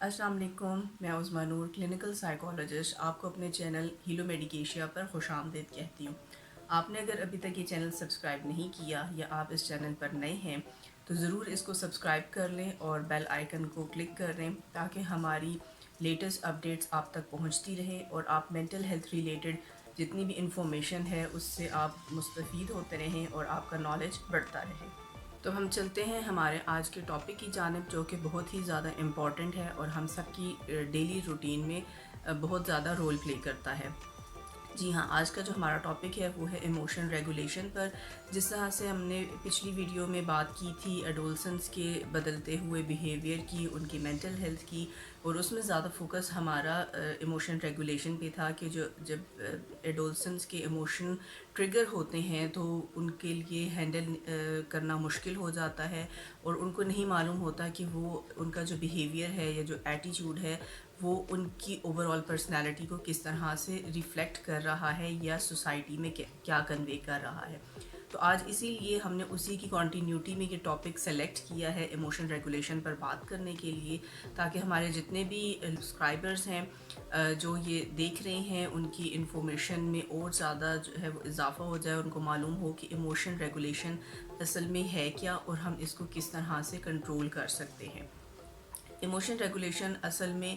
السلام علیکم، میں عظمیٰ نور کلینکل سائیکالوجسٹ آپ کو اپنے چینل ہیلو میڈیکیشیا پر خوش آمدید کہتی ہوں۔ آپ نے اگر ابھی تک یہ چینل سبسکرائب نہیں کیا یا آپ اس چینل پر نئے ہیں تو ضرور اس کو سبسکرائب کر لیں اور بیل آئیکن کو کلک کر دیں تاکہ ہماری لیٹسٹ اپڈیٹس آپ تک پہنچتی رہیں اور آپ مینٹل ہیلتھ ریلیٹڈ جتنی بھی انفارمیشن ہے اس سے آپ مستفید ہوتے رہیں اور آپ کا نالج بڑھتا رہے۔ تو ہم چلتے ہیں ہمارے آج کے ٹاپک کی جانب، جو کہ بہت ہی زیادہ امپورٹنٹ ہے اور ہم سب کی ڈیلی روٹین میں بہت زیادہ رول پلے کرتا ہے۔ جی ہاں، آج کا جو ہمارا ٹاپک ہے وہ ہے ایموشن ریگولیشن پر۔ جس طرح سے ہم نے پچھلی ویڈیو میں بات کی تھی ایڈولسنس کے بدلتے ہوئے بیہیویئر کی، ان کی مینٹل ہیلتھ کی، اور اس میں زیادہ فوکس ہمارا ایموشن ریگولیشن پہ تھا کہ جب ایڈولسنس کے ایموشن ٹریگر ہوتے ہیں تو ان کے لیے ہینڈل کرنا مشکل ہو جاتا ہے اور ان کو نہیں معلوم ہوتا کہ وہ ان کا جو بیہیویئر ہے یا جو ایٹیچیوڈ ہے وہ ان کی اوور آل پرسنالٹی کو کس طرح سے ریفلیکٹ کر رہا ہے یا سوسائٹی میں کیا کنوے کر رہا ہے۔ تو آج اسی لیے ہم نے اسی کی کنٹینیوٹی میں یہ ٹاپک سلیکٹ کیا ہے ایموشن ریگولیشن پر بات کرنے کے لیے، تاکہ ہمارے جتنے بھی سبسکرائبرز ہیں جو یہ دیکھ رہے ہیں ان کی انفارمیشن میں اور زیادہ جو ہے وہ اضافہ ہو جائے، ان کو معلوم ہو کہ ایموشن ریگولیشن اصل میں ہے کیا اور ہم اس کو کس طرح سے کنٹرول کر سکتے ہیں۔ ایموشن ریگولیشن اصل میں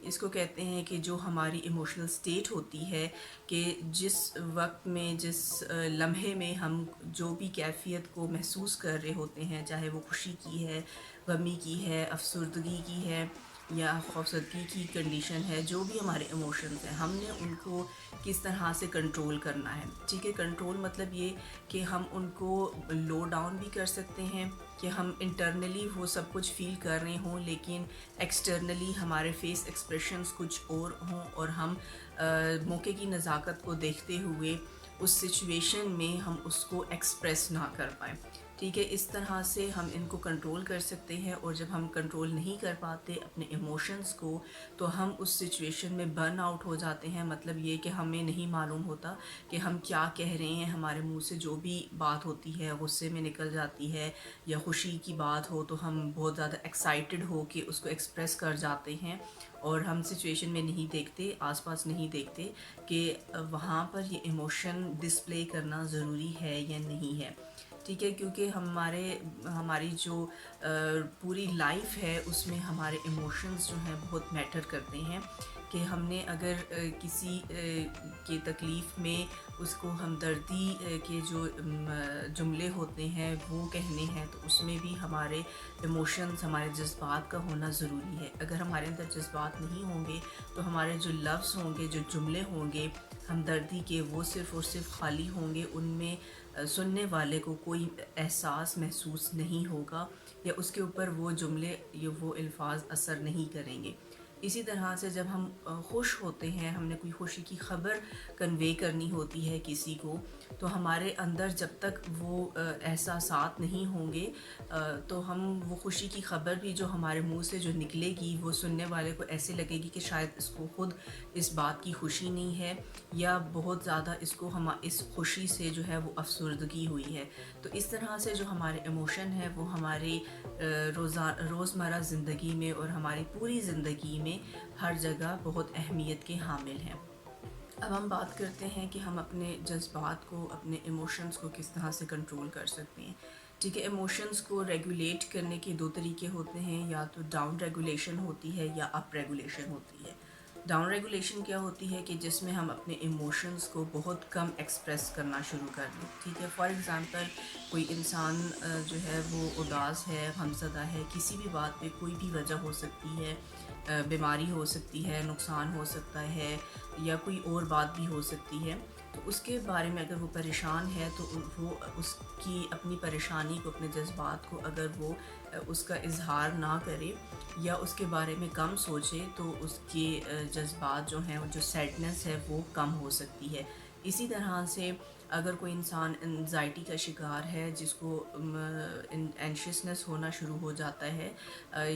اس کو کہتے ہیں کہ جو ہماری ایموشنل سٹیٹ ہوتی ہے، کہ جس وقت میں جس لمحے میں ہم جو بھی کیفیت کو محسوس کر رہے ہوتے ہیں، چاہے وہ خوشی کی ہے، غمی کی ہے، افسردگی کی ہے یا خوفزدگی کی کنڈیشن ہے، جو بھی ہمارے ایموشنز ہیں ہم نے ان کو کس طرح سے کنٹرول کرنا ہے۔ ٹھیک ہے، کنٹرول مطلب یہ کہ ہم ان کو لو ڈاؤن بھی کر سکتے ہیں، کہ ہم انٹرنلی وہ سب کچھ فیل کر رہے ہوں لیکن ایکسٹرنلی ہمارے فیس ایکسپریشنز کچھ اور ہوں اور ہم موقع کی نزاکت کو دیکھتے ہوئے اس سچویشن میں ہم اس کو ایکسپریس نہ کر پائیں۔ ٹھیک ہے، اس طرح سے ہم ان کو کنٹرول کر سکتے ہیں، اور جب ہم کنٹرول نہیں کر پاتے اپنے ایموشنز کو تو ہم اس سچویشن میں برن آؤٹ ہو جاتے ہیں۔ مطلب یہ کہ ہمیں نہیں معلوم ہوتا کہ ہم کیا کہہ رہے ہیں، ہمارے منہ سے جو بھی بات ہوتی ہے غصے میں نکل جاتی ہے، یا خوشی کی بات ہو تو ہم بہت زیادہ ایکسائٹڈ ہو کے اس کو ایکسپریس کر جاتے ہیں، اور ہم سچویشن میں نہیں دیکھتے، آس پاس نہیں دیکھتے کہ وہاں پر یہ ایموشن ڈسپلے کرنا ضروری ہے یا نہیں ہے۔ ٹھیک ہے، کیونکہ ہماری جو پوری لائف ہے اس میں ہمارے ایموشنز جو ہیں بہت میٹر کرتے ہیں، کہ ہم نے اگر کسی کی تکلیف میں اس کو ہمدردی کے جو جملے ہوتے ہیں وہ کہنے ہیں تو اس میں بھی ہمارے ایموشنز، ہمارے جذبات کا ہونا ضروری ہے۔ اگر ہمارے اندر جذبات نہیں ہوں گے تو ہمارے جو لفظ ہوں گے، جو جملے ہوں گے ہمدردی کے، وہ صرف اور صرف خالی ہوں گے، ان میں سننے والے کو کوئی احساس محسوس نہیں ہوگا، یا اس کے اوپر وہ جملے یا وہ الفاظ اثر نہیں کریں گے۔ اسی طرح سے جب ہم خوش ہوتے ہیں، ہم نے کوئی خوشی کی خبر کنوے کرنی ہوتی ہے کسی کو، تو ہمارے اندر جب تک وہ احساسات نہیں ہوں گے تو ہم وہ خوشی کی خبر بھی جو ہمارے منہ سے جو نکلے گی وہ سننے والے کو ایسے لگے گی کہ شاید اس کو خود اس بات کی خوشی نہیں ہے، یا بہت زیادہ اس کو اس خوشی سے جو ہے وہ افسردگی ہوئی ہے۔ تو اس طرح سے جو ہمارے ایموشن ہے وہ ہمارے روزمرہ زندگی میں اور ہماری پوری زندگی میں ہر جگہ بہت اہمیت کے حامل ہیں۔ اب ہم بات کرتے ہیں کہ ہم اپنے جذبات کو، اپنے ایموشنز کو کس طرح سے کنٹرول کر سکتے ہیں۔ ٹھیک ہے، ایموشنز کو ریگولیٹ کرنے کے دو طریقے ہوتے ہیں، یا تو ڈاؤن ریگولیشن ہوتی ہے یا اپ ریگولیشن ہوتی ہے۔ ڈاؤن ریگولیشن کیا ہوتی ہے کہ جس میں ہم اپنے ایموشنز کو بہت کم ایکسپریس کرنا شروع کر دیں۔ ٹھیک ہے، فار ایگزامپل کوئی انسان جو ہے وہ اداس ہے، غمزدہ ہے، کسی بھی بات پہ کوئی بھی وجہ ہو سکتی ہے، بیماری ہو سکتی ہے، نقصان ہو سکتا ہے، یا کوئی اور بات بھی ہو سکتی ہے، تو اس کے بارے میں اگر وہ پریشان ہے تو وہ اس کی اپنی پریشانی کو، اپنے جذبات کو اگر وہ اس کا اظہار نہ کرے یا اس کے بارے میں کم سوچے تو اس کے جذبات جو ہیں، جو سیڈنس ہے وہ کم ہو سکتی ہے۔ اسی طرح سے اگر کوئی انسان انزائٹی کا شکار ہے، جس کو اینشیسنس ہونا شروع ہو جاتا ہے،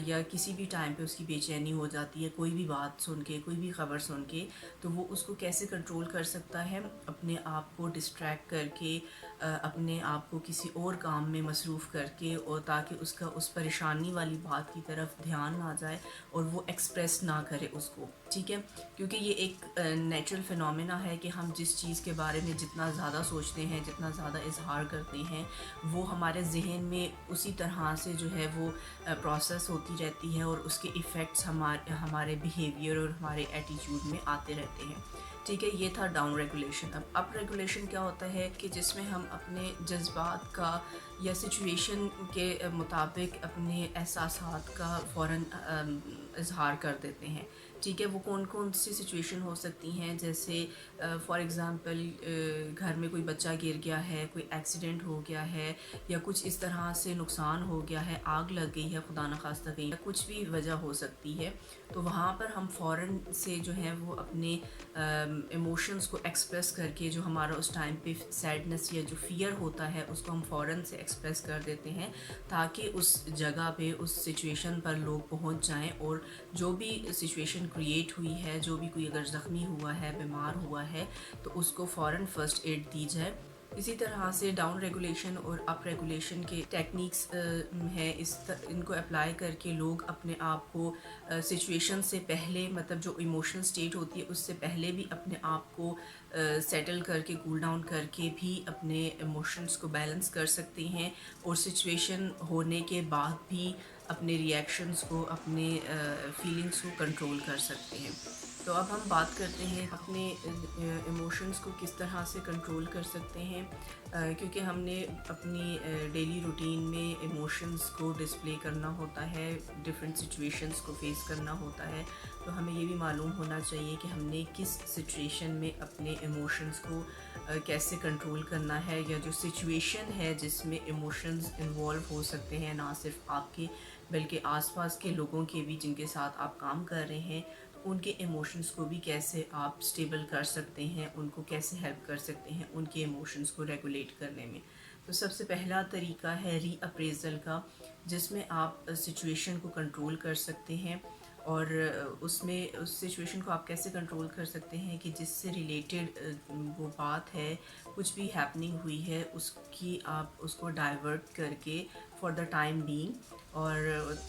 یا کسی بھی ٹائم پہ اس کی بے چینی ہو جاتی ہے کوئی بھی بات سن کے، کوئی بھی خبر سن کے، تو وہ اس کو کیسے کنٹرول کر سکتا ہے؟ اپنے آپ کو ڈسٹریکٹ کر کے، اپنے آپ کو کسی اور کام میں مصروف کر کے، اور تاکہ اس پریشانی والی بات کی طرف دھیان نہ جائے اور وہ ایکسپریس نہ کرے اس کو، ٹھیک ہے. کیونکہ یہ ایک نیچرل فینومینا ہے کہ ہم جس چیز کے بارے میں جتنا زیادہ سوچتے ہیں، جتنا زیادہ اظہار کرتے ہیں، وہ ہمارے ذہن میں اسی طرح سے جو ہے وہ پروسیس ہوتی رہتی ہے، اور اس کے ایفیکٹس ہمارے بیہیویئر اور ہمارے ایٹیٹیوڈ میں آتے رہتے ہیں. ٹھیک ہے، یہ تھا ڈاؤن ریگولیشن. اب اپ ریگولیشن کیا ہوتا ہے کہ جس میں ہم اپنے جذبات کا یا سچویشن کے مطابق اپنے احساسات کا فوراً اظہار کر دیتے ہیں. ٹھیک ہے، وہ کون کون سی سچویشن ہو سکتی ہیں، جیسے فار ایگزامپل گھر میں کوئی بچہ گر گیا ہے، کوئی ایکسیڈنٹ ہو گیا ہے، یا کچھ اس طرح سے نقصان ہو گیا ہے، آگ لگ گئی ہے خدا نخواستہ کہیں، یا کچھ بھی وجہ ہو سکتی ہے. تو وہاں پر ہم فوراً سے جو ہے وہ اپنے ایموشنز کو ایکسپریس کر کے، جو ہمارا اس ٹائم پہ سیڈنس یا جو فیئر ہوتا ہے اس کو ہم فوراً سے ایکسپریس کر دیتے ہیں، تاکہ اس جگہ پہ اس سچویشن پر لوگ پہنچ جائیں، اور جو بھی سچویشن کریٹ ہوئی ہے، جو بھی کوئی اگر زخمی ہوا ہے، بیمار ہوا ہے، تو اس کو فوراً فرسٹ ایڈ دی جائے. اسی طرح سے ڈاؤن ریگولیشن اور اپ ریگولیشن کے ٹیکنیکس ہیں، ان کو اپلائی کر کے لوگ اپنے آپ کو سچویشن سے پہلے، مطلب جو ایموشنل سٹیٹ ہوتی ہے اس سے پہلے بھی اپنے آپ کو سیٹل کر کے، کول ڈاؤن کر کے بھی اپنے ایموشنز کو بیلنس کر سکتے ہیں، اور سچویشن ہونے کے بعد بھی اپنے ریئیکشنز کو، اپنے فیلنگز کو کنٹرول کر سکتے ہیں. تو اب ہم بات کرتے ہیں اپنے ایموشنز کو کس طرح سے کنٹرول کر سکتے ہیں. کیونکہ ہم نے اپنی ڈیلی روٹین میں ایموشنز کو ڈسپلے کرنا ہوتا ہے، ڈفرینٹ سچویشنز کو فیس کرنا ہوتا ہے، تو ہمیں یہ بھی معلوم ہونا چاہیے کہ ہم نے کس سچویشن میں اپنے ایموشنز کو کیسے کنٹرول کرنا ہے، یا جو سچویشن ہے جس میں ایموشنز انوالو ہو سکتے ہیں، نہ صرف آپ کے بلکہ آس پاس کے لوگوں کے بھی جن کے ساتھ آپ کام کر رہے ہیں، تو ان کے ایموشنز کو بھی کیسے آپ سٹیبل کر سکتے ہیں، ان کو کیسے ہیلپ کر سکتے ہیں ان کے ایموشنز کو ریگولیٹ کرنے میں. تو سب سے پہلا طریقہ ہے ری اپریزل کا، جس میں آپ سچویشن کو کنٹرول کر سکتے ہیں. اور اس میں اس سچویشن کو آپ کیسے کنٹرول کر سکتے ہیں کہ جس سے ریلیٹڈ وہ بات ہے، کچھ بھی ہیپننگ ہوئی ہے، اس کی آپ اس کو ڈائیورٹ کر کے فار دا ٹائم بینگ. اور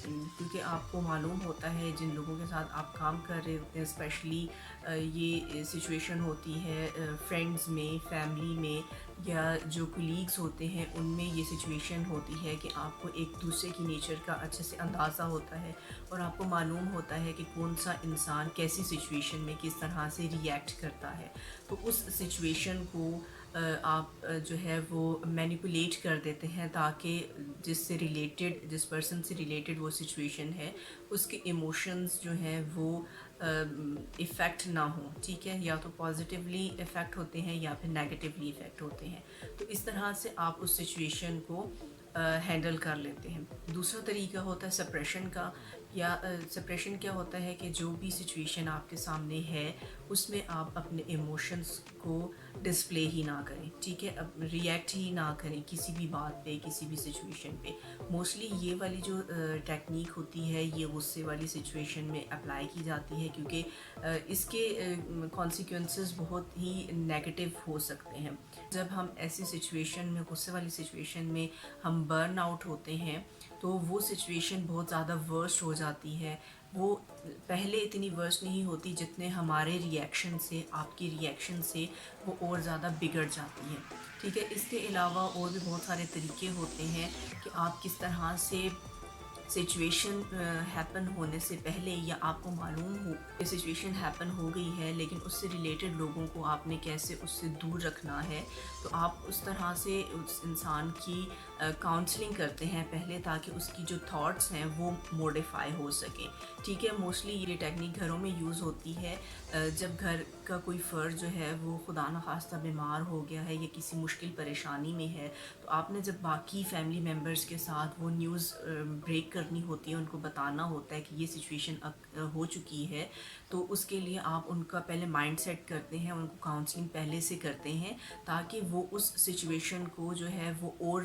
کیونکہ آپ کو معلوم ہوتا ہے جن لوگوں کے ساتھ آپ کام کر رہے ہوتے ہیں، اسپیشلی یہ سچویشن ہوتی ہے فرینڈز میں، فیملی میں، یا جو کولیگز ہوتے ہیں ان میں یہ سچویشن ہوتی ہے کہ آپ کو ایک دوسرے کی نیچر کا اچھے سے اندازہ ہوتا ہے، اور آپ کو معلوم ہوتا ہے کہ کون سا انسان کیسی سچویشن میں کس طرح سے ری ایکٹ کرتا ہے. تو اس سچویشن کو آپ جو ہے وہ مینیپولیٹ کر دیتے ہیں، تاکہ جس پرسن سے ریلیٹڈ وہ سچویشن ہے، اس کے ایموشنز جو ہیں وہ افیکٹ نہ ہوں. ٹھیک ہے، یا تو پازیٹیولی افیکٹ ہوتے ہیں یا پھر نیگیٹیولی افیکٹ ہوتے ہیں. تو اس طرح سے آپ اس سچویشن کو ہینڈل کر لیتے ہیں. دوسرا طریقہ ہوتا ہے سپریشن کا. یا سپریشن کیا ہوتا ہے کہ جو بھی سچویشن آپ کے سامنے ہے اس میں آپ اپنے ایموشنز کو ڈسپلے ہی نہ کریں. ٹھیک ہے، اب ریئیکٹ ہی نہ کریں کسی بھی بات پہ، کسی بھی سچویشن پہ. موسٹلی یہ والی جو ٹیکنیک ہوتی ہے یہ غصے والی سچویشن میں اپلائی کی جاتی ہے، کیونکہ اس کے کانسیکوینسز بہت ہی نیگیٹو ہو سکتے ہیں. جب ہم ایسی سچویشن میں، غصے والی سچویشن میں ہم برن آؤٹ ہوتے ہیں، تو وہ سچویشن بہت زیادہ ورسٹ ہو جاتی ہے. وہ پہلے اتنی ورسٹ نہیں ہوتی جتنے ہمارے ریئیکشن سے، آپ کے ریئیکشن سے وہ اور زیادہ بگڑ جاتی ہے. ٹھیک ہے، اس کے علاوہ اور بھی بہت سارے طریقے ہوتے ہیں کہ آپ کس طرح سے سچویشن ہیپن ہونے سے پہلے، یا آپ کو معلوم ہو کہ سچویشن ہیپن ہو گئی ہے لیکن اس سے ریلیٹڈ لوگوں کو آپ نے کیسے اس سے دور رکھنا ہے، تو آپ اس طرح سے اس انسان کی کاؤنسلنگ کرتے ہیں پہلے، تاکہ اس کی جو تھاٹس ہیں وہ موڈیفائی ہو سکیں. ٹھیک ہے، موسٹلی یہ ٹیکنیک گھروں میں یوز ہوتی ہے جب گھر کا کوئی فرد جو ہے وہ خدا نخواستہ بیمار ہو گیا ہے یا کسی مشکل پریشانی میں ہے، تو آپ نے جب باقی فیملی ممبرس کے ساتھ وہ نیوز بریک کرنی ہوتی ہے، ان کو بتانا ہوتا ہے کہ یہ سچویشن ہو چکی ہے، تو اس کے لیے آپ ان کا پہلے مائنڈ سیٹ کرتے ہیں، ان کو کاؤنسلنگ پہلے سے کرتے ہیں، تاکہ وہ اس سچویشن کو جو ہے وہ اور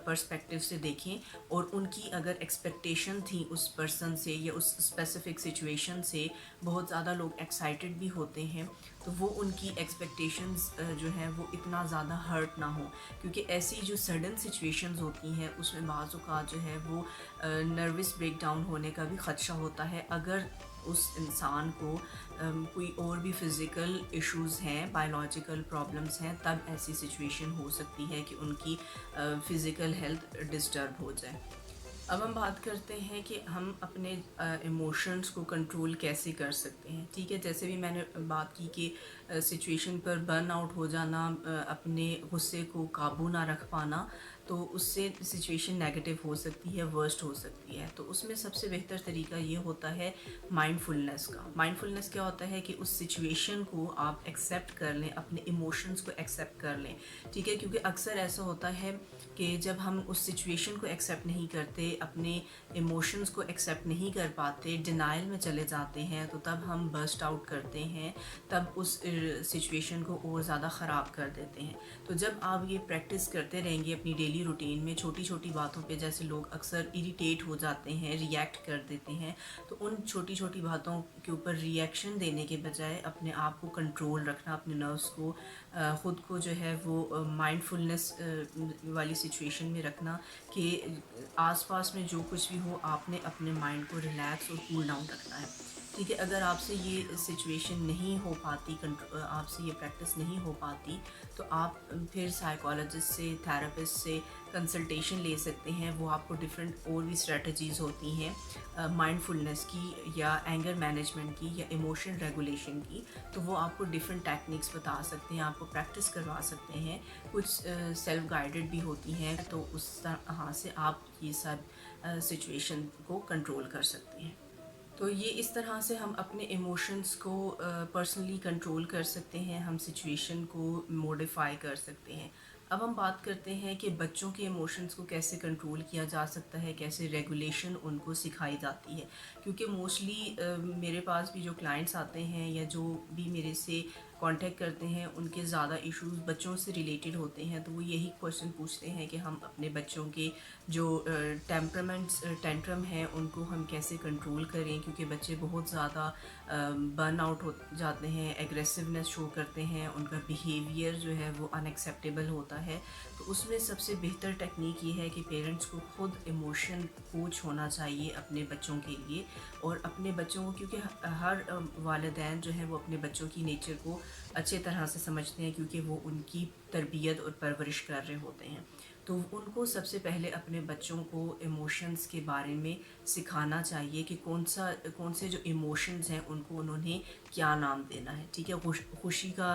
پرسپیکٹیو سے دیکھیں اور ان کی اگر ایکسپیکٹیشن تھی اس پرسن سے یا اس اسپیسیفک سچویشن سے، بہت زیادہ لوگ ایکسائٹیڈ بھی ہوتے ہیں، تو وہ ان کی ایکسپیکٹیشنز جو ہیں وہ اتنا زیادہ ہرٹ نہ ہوں، کیونکہ ایسی جو سڈن سچویشنز ہوتی ہیں اس میں بعض اوقات جو ہے وہ نروس بریک ڈاؤن ہونے کا بھی خدشہ ہوتا ہے، اگر اس انسان کو کوئی اور بھی فزیکل ایشوز ہیں، بائیولوجیکل پرابلمس ہیں، تب ایسی سچویشن ہو سکتی ہے کہ ان کی فزیکل ہیلتھ ڈسٹرب ہو جائے۔ اب ہم بات کرتے ہیں کہ ہم اپنے ایموشنز کو کنٹرول کیسے کر سکتے ہیں۔ ٹھیک ہے، جیسے بھی میں نے بات کی کہ سچویشن پر برن آؤٹ ہو جانا، اپنے غصے کو قابو نہ رکھ پانا، تو اس سے سچویشن نیگیٹو ہو سکتی ہے، ورسٹ ہو سکتی ہے۔ تو اس میں سب سے بہتر طریقہ یہ ہوتا ہے مائنڈ فلنس کا۔ مائنڈ فلنس کیا ہوتا ہے کہ اس سچویشن کو آپ ایکسیپٹ کر لیں، اپنے ایموشنز کو ایکسیپٹ کر لیں۔ ٹھیک ہے، کیونکہ اکثر ایسا ہوتا ہے کہ جب ہم اس سچویشن کو ایکسیپٹ نہیں کرتے، اپنے ایموشنز کو ایکسیپٹ نہیں کر پاتے، ڈینائل میں چلے جاتے ہیں، تو تب ہم برسٹ آؤٹ کرتے ہیں، تب اس سچویشن کو اور زیادہ خراب کر دیتے ہیں۔ تو جب آپ یہ پریکٹس کرتے رہیں گے اپنی ڈیلی روٹین میں، چھوٹی چھوٹی باتوں پہ جیسے لوگ اکثر اریٹیٹ ہو جاتے ہیں، ریئیکٹ کر دیتے ہیں، تو ان چھوٹی چھوٹی باتوں کے اوپر ریئیکشن دینے کے بجائے اپنے آپ کو کنٹرول رکھنا، اپنے نروس کو، خود کو جو ہے وہ مائنڈ فلنس والی سچویشن میں رکھنا کہ آس پاس میں جو کچھ بھی ہو آپ نے اپنے مائنڈ کو ریلیکس اور کول ڈاؤن رکھنا ہے۔ ٹھیک ہے، اگر آپ سے یہ سچویشن نہیں ہو پاتی، آپ سے یہ پریکٹس نہیں ہو پاتی، تو آپ پھر سائیکالوجسٹ سے، تھراپسٹ سے کنسلٹیشن لے سکتے ہیں۔ وہ آپ کو ڈفرینٹ اور بھی اسٹریٹجیز ہوتی ہیں مائنڈ فلنس کی یا اینگر مینجمنٹ کی یا ایموشن ریگولیشن کی، تو وہ آپ کو ڈفرینٹ ٹیکنیکس بتا سکتے ہیں، آپ کو پریکٹس کروا سکتے ہیں، کچھ سیلف گائیڈڈ بھی ہوتی ہیں، تو اس طرح سے آپ یہ سب سچویشن کو کنٹرول کر سکتے ہیں۔ تو یہ اس طرح سے ہم اپنے ایموشنز کو پرسنلی کنٹرول کر سکتے ہیں، ہم سچویشن کو موڈیفائی کر سکتے ہیں۔ اب ہم بات کرتے ہیں کہ بچوں کے ایموشنز کو کیسے کنٹرول کیا جا سکتا ہے، کیسے ریگولیشن ان کو سکھائی جاتی ہے، کیونکہ موسٹلی میرے پاس بھی جو کلائنٹس آتے ہیں یا جو بھی میرے سے کانٹیکٹ کرتے ہیں، ان کے زیادہ ایشوز بچوں سے ریلیٹڈ ہوتے ہیں، تو وہ یہی کویشچن پوچھتے ہیں کہ ہم اپنے بچوں کے جو ٹینٹرم ہیں ان کو ہم کیسے کنٹرول کریں، کیونکہ بچے بہت زیادہ برن آؤٹ ہو جاتے ہیں، ایگریسونیس شو کرتے ہیں، ان کا بیہیویئر جو ہے وہ ان ایکسیپٹیبل ہوتا ہے۔ تو اس میں سب سے بہتر ٹیکنیک یہ ہے کہ پیرنٹس کو خود ایموشن کوچ ہونا چاہیے اپنے بچوں کے لیے، اور اپنے بچوں کو، کیونکہ ہر والدین جو ہیں وہ اپنے بچوں کی نیچر کو اچھے طرح سے سمجھتے ہیں، کیونکہ وہ ان کی تربیت اور پرورش کر رہے ہوتے ہیں۔ تو ان کو سب سے پہلے اپنے بچوں کو ایموشنز کے بارے میں سکھانا چاہیے کہ کون سے جو ایموشنز ہیں ان کو انہوں نے کیا نام دینا ہے۔ ٹھیک ہے، خوشی کا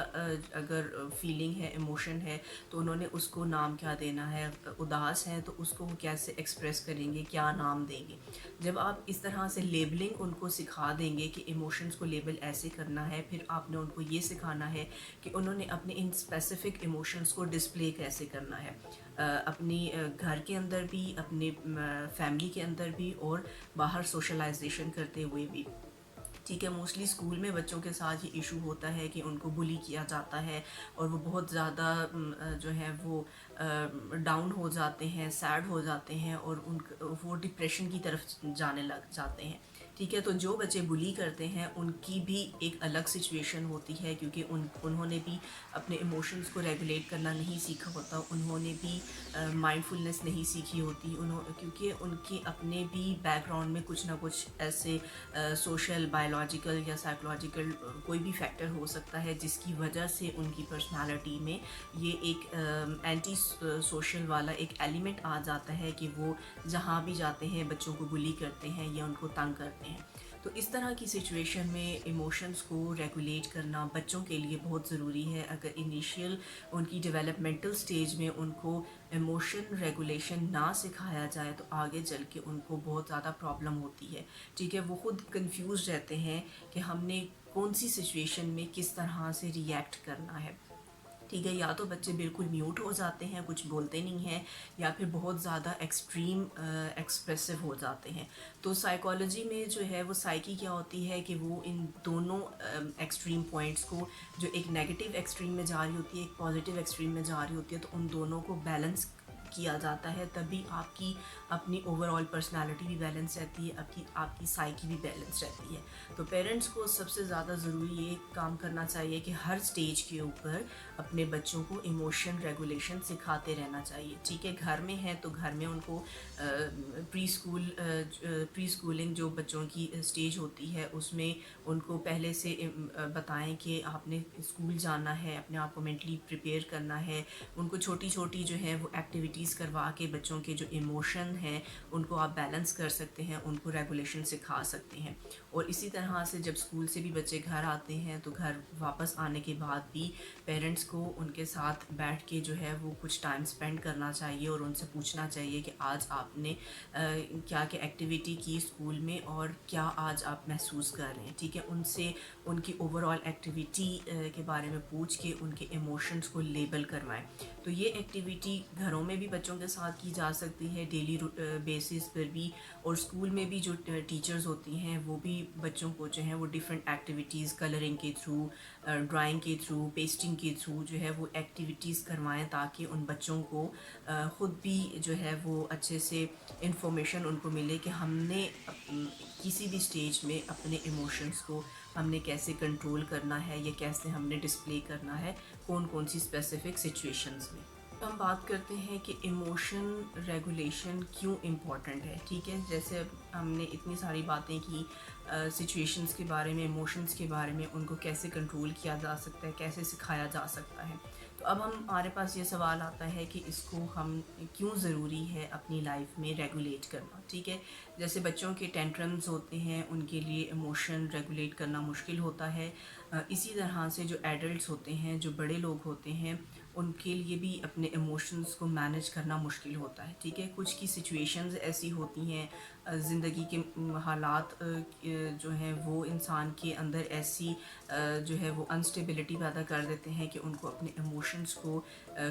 اگر فیلنگ ہے، ایموشن ہے، تو انہوں نے اس کو نام کیا دینا ہے، اداس ہے تو اس کو وہ کیسے ایکسپریس کریں گے، کیا نام دیں گے۔ جب آپ اس طرح سے لیبلنگ ان کو سکھا دیں گے کہ ایموشنز کو لیبل ایسے کرنا ہے، پھر آپ نے ان کو یہ سکھانا ہے کہ انہوں نے اپنے ان اسپیسیفک ایموشنز کو ڈسپلے کیسے کرنا ہے، اپنی گھر کے اندر بھی، اپنے فیملی کے اندر بھی، اور باہر سوشلائزیشن کرتے ہوئے بھی۔ ٹھیک ہے، موسٹلی اسکول میں بچوں کے ساتھ یہ ایشو ہوتا ہے کہ ان کو بلی کیا جاتا ہے اور وہ بہت زیادہ جو ہے وہ ڈاؤن ہو جاتے ہیں، سیڈ ہو جاتے ہیں، اور وہ ڈپریشن کی طرف جانے لگ جاتے ہیں۔ ٹھیک ہے، تو جو بچے بلی کرتے ہیں ان کی بھی ایک الگ سچویشن ہوتی ہے، کیونکہ انہوں نے بھی اپنے ایموشنز کو ریگولیٹ کرنا نہیں سیکھا ہوتا، انہوں نے بھی مائنڈ فلنس نہیں سیکھی ہوتی، کیونکہ ان کے اپنے بھی بیک گراؤنڈ میں کچھ نہ کچھ ایسے سوشل، بائیولوجیکل یا سائیکولوجیکل کوئی بھی فیکٹر ہو سکتا ہے جس کی وجہ سے ان کی پرسنالٹی میں یہ ایک اینٹی سوشل والا ایک ایلیمنٹ آ جاتا ہے کہ وہ جہاں بھی جاتے ہیں بچوں کو بلی کرتے ہیں یا ان کو تنگ کرتے ہیں۔ تو اس طرح کی سچویشن میں ایموشنز کو ریگولیٹ کرنا بچوں کے لیے بہت ضروری ہے۔ اگر انیشیل ان کی ڈیولپمنٹل سٹیج میں ان کو ایموشن ریگولیشن نہ سکھایا جائے تو آگے چل کے ان کو بہت زیادہ پرابلم ہوتی ہے۔ ٹھیک ہے، وہ خود کنفیوز رہتے ہیں کہ ہم نے کون سی سچویشن میں کس طرح سے ریئیکٹ کرنا ہے۔ ٹھیک ہے، یا تو بچے بالکل میوٹ ہو جاتے ہیں، کچھ بولتے نہیں ہیں، یا پھر بہت زیادہ ایکسٹریم ایکسپریسو ہو جاتے ہیں۔ تو سائیکالوجی میں جو ہے وہ سائیکی کیا ہوتی ہے کہ وہ ان دونوں ایکسٹریم پوائنٹس کو، جو ایک نیگیٹو ایکسٹریم میں جا رہی ہوتی ہے، ایک پازیٹیو ایکسٹریم میں جا رہی ہوتی ہے، تو ان دونوں کو بیلنس کیا جاتا ہے تبھی آپ کی اپنی اوور آل پرسنالٹی بھی بیلنس رہتی ہے، آپ کی سائیکی بھی بیلنس رہتی ہے. تو پیرنٹس کو سب سے زیادہ ضروری یہ کام کرنا چاہیے کہ ہر سٹیج کے اوپر اپنے بچوں کو ایموشن ریگولیشن سکھاتے رہنا چاہیے. ٹھیک ہے، گھر میں ہے تو گھر میں ان کو پری اسکولنگ جو بچوں کی اسٹیج ہوتی ہے اس میں ان کو پہلے سے بتائیں کہ آپ نے اسکول جانا ہے، اپنے آپ کو مینٹلی پریپیئر کرنا ہے. ان کو چھوٹی چھوٹی جو ہے وہ ایکٹیویٹیز کروا کے بچوں کے جو ایموشن ہیں ان کو آپ بیلنس کر سکتے ہیں، ان کو ریگولیشن سکھا سکتے ہیں. اور اسی طرح سے جب اسکول سے بھی بچے گھر آتے ہیں تو گھر واپس آنے کے بعد بھی پیرنٹس کو ان کے ساتھ بیٹھ کے جو ہے وہ کچھ ٹائم اسپینڈ کرنا چاہیے اور ان سے پوچھنا چاہیے کہ آج آپ نے کیا کیا ایکٹیویٹی کی اسکول میں اور کیا آج آپ محسوس کر رہے ہیں. ٹھیک ہے، ان سے ان کی اوور آل ایکٹیویٹی کے بارے میں پوچھ کے ان کے ایموشنس کو لیبل کروائیں. تو یہ ایکٹیویٹی گھروں میں بھی بچوں کے ساتھ کی جا سکتی ہے ڈیلی بیسس پر بھی، اور اسکول میں بھی جو ٹیچرز ہوتی ہیں وہ بھی بچوں کو جو ہے وہ ڈفرینٹ ایکٹیویٹیز کلرنگ کے تھرو، ڈرائنگ کے تھرو، پیسٹنگ کے تھرو جو ہے وہ ایکٹیویٹیز کروائیں تاکہ ان بچوں کو خود بھی جو ہے وہ اچھے سے انفارمیشن ان کو ملے کہ ہم نے کسی بھی سٹیج میں اپنے ایموشنس کو ہم نے کیسے کنٹرول کرنا ہے یا کیسے ہم نے ڈسپلے کرنا ہے کون کون سی اسپیسیفک سچویشنز میں. ہم بات کرتے ہیں کہ ایموشن ریگولیشن کیوں امپورٹنٹ ہے. ٹھیک ہے، جیسے ہم نے اتنی ساری باتیں کی سچویشنز کے بارے میں، ایموشنز کے بارے میں، ان کو کیسے کنٹرول کیا جا سکتا ہے، کیسے سکھایا جا سکتا ہے. تو اب ہمارے پاس یہ سوال آتا ہے کہ اس کو ہم کیوں ضروری ہے اپنی لائف میں ریگولیٹ کرنا. ٹھیک ہے، جیسے بچوں کے ٹینٹرمز ہوتے ہیں ان کے لیے ایموشن ریگولیٹ کرنا مشکل ہوتا ہے. اسی طرح سے جو ایڈلٹس ہوتے ہیں، جو بڑے لوگ ہوتے ہیں، ان کے لیے بھی اپنے ایموشنز کو مینیج کرنا مشکل ہوتا ہے. ٹھیک ہے، کچھ کی سچویشنز ایسی ہوتی ہیں، زندگی کے حالات جو ہیں وہ انسان کے اندر ایسی جو ہے وہ انسٹیبلٹی پیدا کر دیتے ہیں کہ ان کو اپنے ایموشنز کو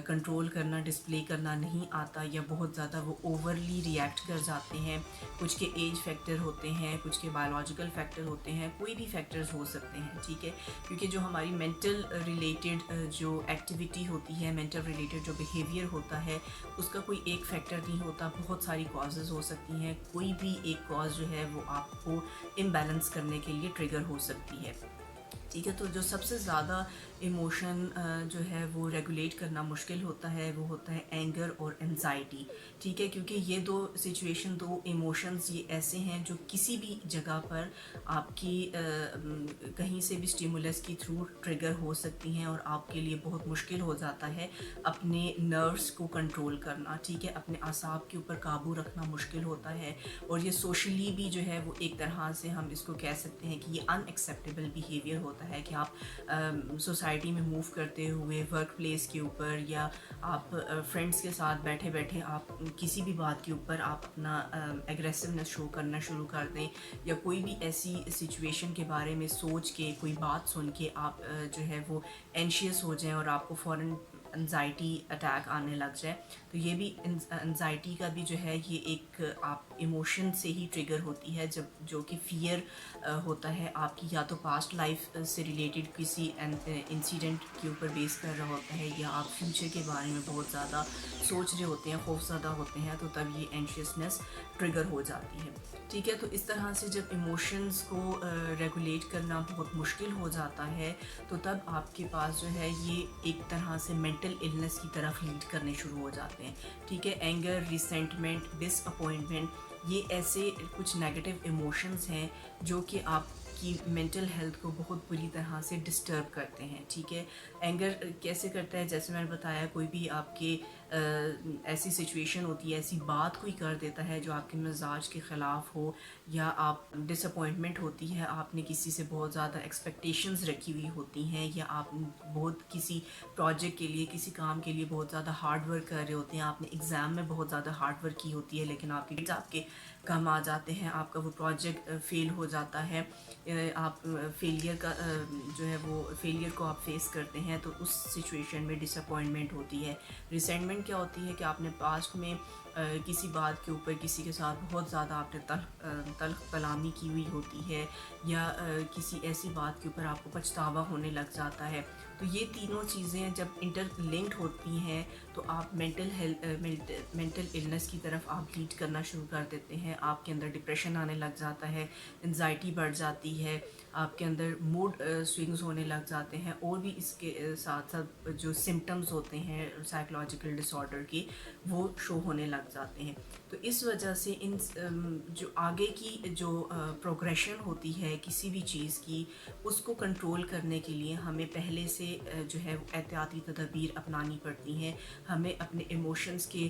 کنٹرول کرنا، ڈسپلے کرنا نہیں آتا، یا بہت زیادہ وہ اوورلی ریئیکٹ کر جاتے ہیں. کچھ کے ایج فیکٹر ہوتے ہیں، کچھ کے بایولوجیکل فیکٹر ہوتے ہیں، کوئی بھی فیکٹرز ہو سکتے ہیں. ٹھیک ہے، کیونکہ جو ہماری مینٹل ریلیٹڈ جو ایکٹیویٹی ہوتی ہے، مینٹل ریلیٹڈ جو بیہیویئر ہوتا ہے، اس کا کوئی ایک فیکٹر نہیں ہوتا، بہت ساری کازز ہو سکتی ہیں. کوئی بھی ایک کاز جو ہے وہ آپ کو امبیلنس کرنے کے لیے ٹریگر ہو سکتی ہے. ٹھیک ہے، تو جو سب سے زیادہ ایموشن جو ہے وہ ریگولیٹ کرنا مشکل ہوتا ہے وہ ہوتا ہے اینگر اور انزائٹی. ٹھیک ہے، کیونکہ یہ دو سچویشن، دو ایموشنز یہ ایسے ہیں جو کسی بھی جگہ پر آپ کی کہیں سے بھی اسٹیمولس کے تھرو ٹریگر ہو سکتی ہیں اور آپ کے لیے بہت مشکل ہو جاتا ہے اپنے نروس کو کنٹرول کرنا. ٹھیک ہے، اپنے اعصاب کے اوپر قابو رکھنا مشکل ہوتا ہے. اور یہ سوشلی بھی جو ہے وہ ایک طرح سے ہم اس کو کہہ سکتے ہیں کہ یہ ان ایکسیپٹیبل بیہیویئر ہوتا ہے کہ آپ سوسائٹی میں موو کرتے ہوئے ورک پلیس کے اوپر یا آپ فرینڈس کے ساتھ بیٹھے بیٹھے آپ کسی بھی بات کے اوپر آپ اپنا ایگریسونیس شو کرنا شروع کر دیں، یا کوئی بھی ایسی سچویشن کے بارے میں سوچ کے، کوئی بات سن کے آپ جو ہے وہ اینشیس ہو جائیں اور آپ کو فوراً انزائٹی اٹیک آنے لگ جائے. تو یہ بھی انزائٹی کا بھی جو ہے یہ ایک آپ ایموشن سے ہی ٹریگر ہوتی ہے، جو کہ فیئر ہوتا ہے آپ کی، یا تو پاسٹ لائف سے ریلیٹڈ کسی انسیڈنٹ کے اوپر بیس کر رہا ہوتا ہے، یا آپ فیوچر کے بارے میں بہت زیادہ سوچ رہے ہوتے ہیں، خوف زدہ ہوتے ہیں، تو تب یہ اینشیسنس ٹریگر ہو جاتی ہے. ٹھیک ہے، تو اس طرح سے جب ایموشنز کو ریگولیٹ کرنا بہت مشکل ہو جاتا ہے تو تب آپ کے پاس جو ہے یہ ایک طرح سے مینٹل النس کی طرف لیڈ کرنے شروع ہو جاتے ہیں. ٹھیک ہے، اینگر، ریسینٹمنٹ، ڈس اپوائنٹمنٹ، یہ ایسے کچھ نیگیٹو ایموشنز ہیں جو کہ آپ کی مینٹل ہیلتھ کو بہت بری طرح سے ڈسٹرب کرتے ہیں. ٹھیک ہے، اینگر کیسے کرتا ہے، جیسے میں نے بتایا، کوئی بھی آپ کے ایسی سچویشن ہوتی ہے، ایسی بات کوئی کر دیتا ہے جو آپ کے مزاج کے خلاف ہو، یا آپ ڈس اپوائنٹمنٹ ہوتی ہے، آپ نے کسی سے بہت زیادہ ایکسپیکٹیشنز رکھی ہوئی ہوتی ہیں، یا آپ بہت کسی پروجیکٹ کے لیے، کسی کام کے لیے بہت زیادہ ہارڈ ورک کر رہے ہوتے ہیں، آپ نے ایگزام میں بہت زیادہ ہارڈ ورک کی ہوتی ہے لیکن آپ کے کم آ جاتے ہیں، آپ کا وہ پروجیکٹ فیل ہو جاتا ہے، آپ فیلئر کا جو ہے وہ فیلئر کو آپ فیس کرتے ہیں، تو اس سچویشن میں ڈس اپوائنٹمنٹ ہوتی ہے. ریسینٹمنٹ کیا ہوتی ہے کہ آپ نے پاسٹ میں کسی بات کے اوپر کسی کے ساتھ بہت زیادہ آپ نے تلخ کلامی کی ہوئی ہوتی ہے، یا کسی ایسی بات کے اوپر آپ کو پچھتاوا ہونے لگ جاتا ہے، تو یہ تینوں چیزیں جب انٹر لنکڈ ہوتی ہیں تو آپ مینٹل النس کی طرف آپ لیڈ کرنا شروع کر دیتے ہیں. آپ کے اندر ڈپریشن آنے لگ جاتا ہے, انزائٹی بڑھ جاتی ہے, آپ کے اندر موڈ سوئنگز ہونے لگ جاتے ہیں, اور بھی اس کے ساتھ ساتھ جو سمٹمز ہوتے ہیں سائیکولوجیکل ڈس آرڈر کے وہ شو ہونے لگ جاتے ہیں. تو اس وجہ سے ان جو آگے کی جو پروگریشن ہوتی ہے کسی بھی چیز کی, اس کو کنٹرول کرنے کے لیے ہمیں پہلے سے جو ہے احتیاطی تدابیر اپنانی پڑتی ہیں. ہمیں اپنے ایموشنز کے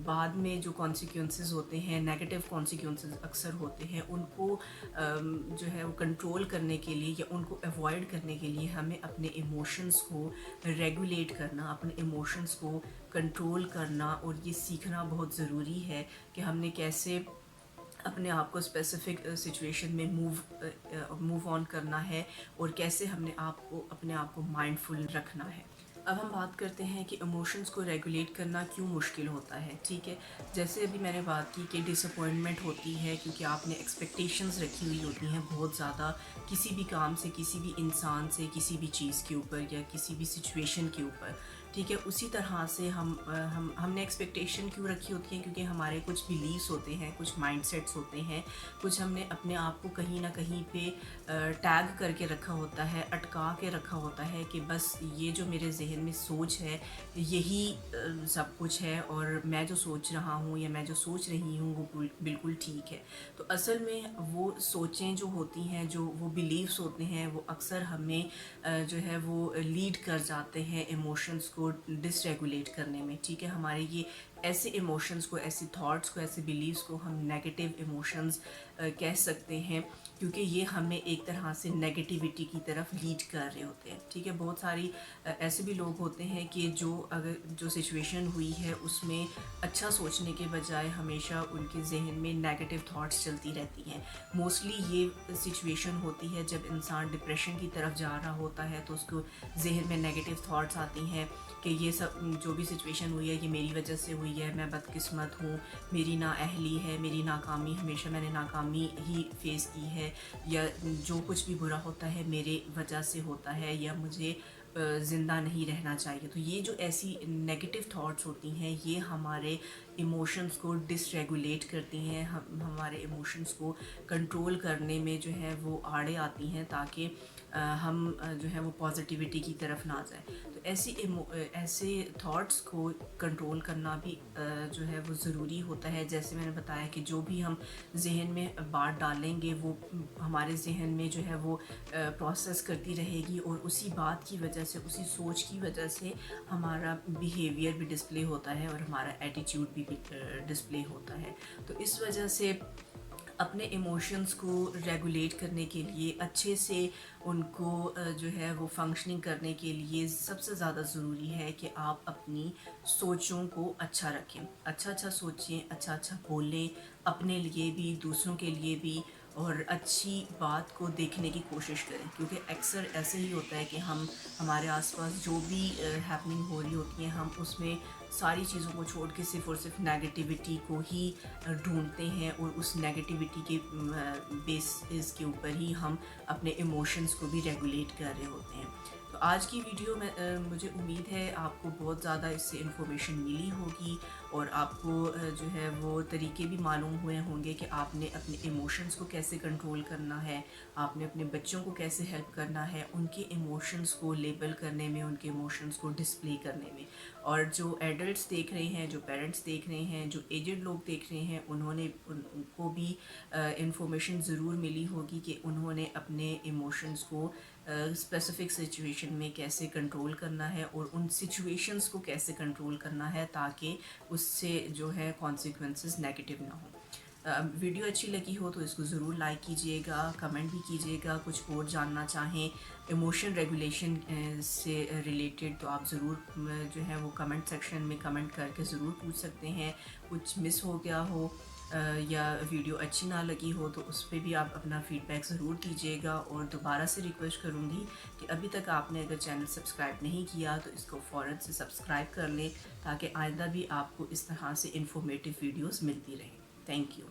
بعد میں جو کانسیکوینسز ہوتے ہیں, نیگیٹو کانسیکوینسز اکثر ہوتے ہیں, ان کو جو ہے وہ کنٹرول کرنے کے لیے یا ان کو ایوائڈ کرنے کے لیے ہمیں اپنے ایموشنز کو ریگولیٹ کرنا, اپنے ایموشنز کو کنٹرول کرنا, اور یہ سیکھنا بہت ضروری ہے کہ ہم نے کیسے اپنے آپ کو اسپیسیفک سچویشن میں موو آن کرنا ہے, اور کیسے ہم نے اپنے آپ کو مائنڈ فل رکھنا ہے. اب ہم بات کرتے ہیں کہ ایموشنز کو ریگولیٹ کرنا کیوں مشکل ہوتا ہے. ٹھیک ہے, جیسے ابھی میں نے بات کی کہ ڈس اپوائنٹمنٹ ہوتی ہے کیونکہ آپ نے ایکسپیکٹیشنز رکھی ہوئی ہوتی ہیں بہت زیادہ کسی بھی کام سے, کسی بھی انسان سے, کسی بھی چیز کے اوپر یا کسی بھی سچویشن کے اوپر. ٹھیک ہے, اسی طرح سے ہم نے ایکسپیکٹیشن کیوں رکھی ہوتی ہیں, کیونکہ ہمارے کچھ بلیفس ہوتے ہیں, کچھ مائنڈ سیٹس ہوتے ہیں, کچھ ہم نے اپنے آپ کو کہیں نہ کہیں پہ ٹیگ کر کے رکھا ہوتا ہے, اٹکا کے رکھا ہوتا ہے کہ بس یہ جو میرے ذہن میں سوچ ہے یہی سب کچھ ہے, اور میں جو سوچ رہا ہوں یا میں جو سوچ رہی ہوں وہ بالکل ٹھیک ہے. تو اصل میں وہ سوچیں جو ہوتی ہیں, جو وہ بلیفس ہوتے ہیں, وہ اکثر ہمیں جو ہے وہ لیڈ کر جاتے ہیں ایموشنز کو ڈس ریگولیٹ کرنے میں. ٹھیک ہے, ہمارے یہ ایسے ایموشنز کو, ایسی تھاٹس کو, ایسے بلیفس کو ہم نیگیٹو ایموشنز کہہ سکتے ہیں, کیونکہ یہ ہمیں ایک طرح سے نیگیٹیوٹی کی طرف لیڈ کر رہے ہوتے ہیں. ٹھیک ہے, بہت ساری ایسے بھی لوگ ہوتے ہیں کہ جو سچویشن ہوئی ہے اس میں اچھا سوچنے کے بجائے ہمیشہ ان کے ذہن میں نیگیٹو تھاٹس چلتی رہتی ہیں. موسٹلی یہ سچویشن ہوتی ہے جب انسان ڈپریشن کی طرف جا رہا ہوتا ہے تو اس کو ذہن میں نیگیٹو تھاٹس آتی ہیں کہ یہ سب جو بھی سچویشن ہوئی ہے یہ میری وجہ سے ہوئی ہے, میں بدقسمت ہوں, میری نااہلی ہے, میری ناکامی, ہمیشہ میں نے ناکامی ہی فیس کی ہے, یا جو کچھ بھی برا ہوتا ہے میرے وجہ سے ہوتا ہے, یا مجھے زندہ نہیں رہنا چاہیے. تو یہ جو ایسی نیگیٹو تھاٹس ہوتی ہیں یہ ہمارے ایموشنز کو ڈس ریگولیٹ کرتی ہیں, ہمارے ایموشنز کو کنٹرول کرنے میں جو ہے وہ آڑے آتی ہیں تاکہ ہم جو ہے وہ پازیٹیوٹی کی طرف نہ جائیں. تو ایسے تھاٹس کو کنٹرول کرنا بھی جو ہے وہ ضروری ہوتا ہے. جیسے میں نے بتایا کہ جو بھی ہم ذہن میں بات ڈالیں گے وہ ہمارے ذہن میں جو ہے وہ پروسیس کرتی رہے گی, اور اسی بات کی وجہ سے, اسی سوچ کی وجہ سے ہمارا بیہیویئر بھی ڈسپلے ہوتا ہے اور ہمارا ایٹیٹیوڈ بھی ڈسپلے ہوتا ہے. تو اس وجہ سے اپنے ایموشنز کو ریگولیٹ کرنے کے لیے, اچھے سے ان کو جو ہے وہ فنکشننگ کرنے کے لیے سب سے زیادہ ضروری ہے کہ آپ اپنی سوچوں کو اچھا رکھیں, اچھا سوچیں, اچھا بولیں, اپنے لیے بھی, دوسروں کے لیے بھی, اور اچھی بات کو دیکھنے کی کوشش کریں. کیونکہ اکثر ایسے ہی ہوتا ہے کہ ہمارے آس پاس جو بھی ہیپننگ ہو رہی ہوتی ہیں ہم اس میں ساری چیزوں کو چھوڑ کے صرف اور صرف نیگیٹیوٹی کو ہی ڈھونڈتے ہیں, اور اس نیگیٹیوٹی کے بیسز کے اوپر ہی ہم اپنے ایموشنز کو بھی ریگولیٹ کر رہے ہوتے ہیں. تو آج کی ویڈیو میں مجھے امید ہے آپ کو بہت زیادہ اس سے انفارمیشن ملی ہوگی, اور آپ کو جو ہے وہ طریقے بھی معلوم ہوئے ہوں گے کہ آپ نے اپنے ایموشنز کو کیسے کنٹرول کرنا ہے, آپ نے اپنے بچوں کو کیسے ہیلپ کرنا ہے ان کے ایموشنز کو لیبل کرنے میں, ان کے ایموشنز کو ڈسپلے کرنے میں. اور جو ایڈلٹس دیکھ رہے ہیں, جو پیرنٹس دیکھ رہے ہیں, جو ایجڈ لوگ دیکھ رہے ہیں, ان کو بھی انفارمیشن ضرور ملی ہوگی کہ انہوں نے اپنے ایموشنز کو اسپیسیفک سچویشن میں کیسے کنٹرول کرنا ہے, اور ان سچویشنز کو کیسے کنٹرول کرنا ہے تاکہ اس سے جو ہے کانسیکوینسز نیگیٹو نہ ہوں. ویڈیو اچھی لگی ہو تو اس کو ضرور لائک کیجئے گا, کمنٹ بھی کیجئے گا. کچھ اور جاننا چاہیں ایموشن ریگولیشن سے ریلیٹڈ تو آپ ضرور جو ہے وہ کمنٹ سیکشن میں کمنٹ کر کے ضرور پوچھ سکتے ہیں. کچھ مس ہو گیا ہو یا ویڈیو اچھی نہ لگی ہو تو اس پہ بھی آپ اپنا فیڈ بیک ضرور دیجیے گا. اور دوبارہ سے ریکویسٹ کروں گی کہ ابھی تک آپ نے اگر چینل سبسکرائب نہیں کیا تو اس کو فوراً سے سبسکرائب کر لیں تاکہ آئندہ بھی آپ کو اس طرح سے انفارمیٹیو ویڈیوز ملتی رہیں. Thank you.